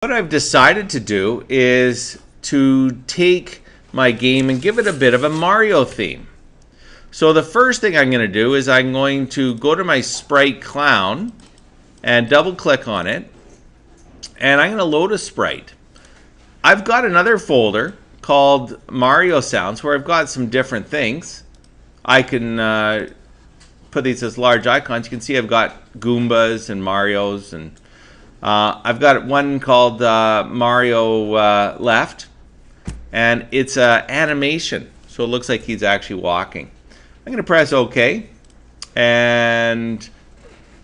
What I've decided to do is to take my game and give it a bit of a Mario theme. So the first thing I'm going to do is I'm going to go to my sprite clown and double click on it, and I'm going to load a sprite. I've got another folder called Mario Sounds where I've got some different things. I can put these as large icons. You can see I've got Goombas and Marios, and I've got one called Mario Left, and it's an animation, so it looks like he's actually walking. I'm going to press OK and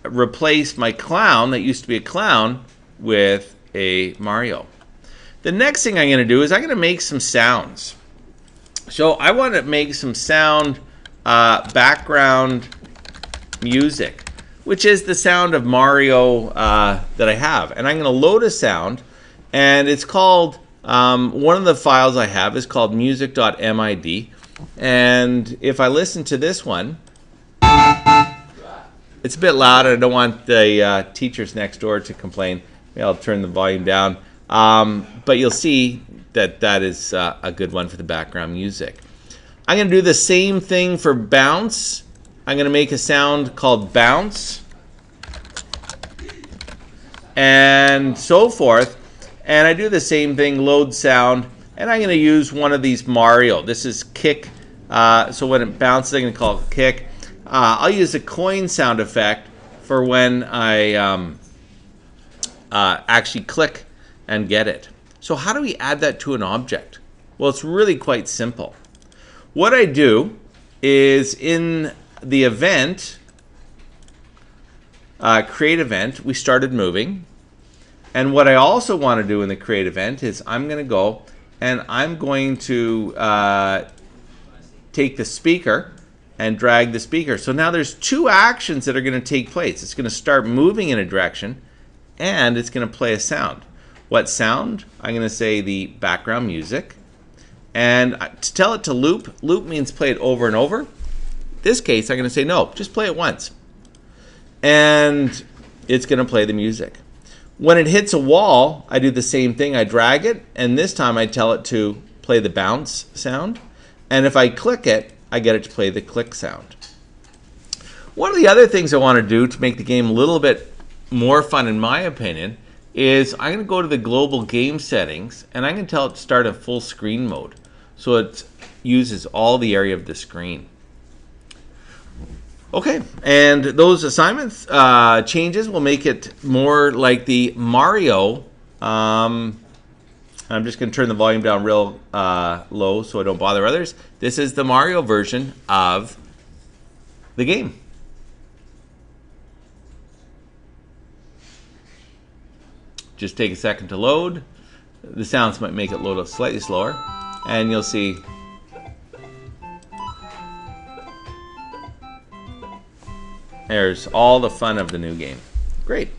replace my clown that used to be a clown with a Mario. The next thing I'm going to do is I'm going to make some sounds. So I want to make some sound background music, which is the sound of Mario that I have. And I'm going to load a sound, and it's called, one of the files I have is called music.mid. And if I listen to this one, it's a bit loud. I don't want the teachers next door to complain. Maybe I'll turn the volume down. But you'll see that that is a good one for the background music. I'm going to do the same thing for bounce. I'm going to make a sound called bounce, and so forth. And I do the same thing, load sound, and I'm going to use one of these Mario. This is kick, so when it bounces, I'm going to call it kick. I'll use a coin sound effect for when I actually click and get it. So how do we add that to an object? Well, it's really quite simple. What I do is in the event, create event, we started moving. And what I also want to do in the create event is I'm going to go and I'm going to take the speaker and drag the speaker. So now there's two actions that are going to take place. It's going to start moving in a direction, and it's going to play a sound. What sound? I'm going to say the background music. And to tell it to loop, loop means play it over and over. In this case, I'm going to say no, just play it once. And it's going to play the music. When it hits a wall, I do the same thing. I drag it, and this time I tell it to play the bounce sound. And if I click it, I get it to play the click sound. One of the other things I want to do to make the game a little bit more fun, in my opinion, is I'm going to go to the global game settings, and I'm going to tell it to start a full screen mode. So it uses all the area of the screen. Okay, and those assignments changes will make it more like the Mario. I'm just going to turn the volume down real low so I don't bother others. This is the Mario version of the game. Just take a second to load. The sounds might make it load slightly slower, and you'll see there's all the fun of the new game. Great.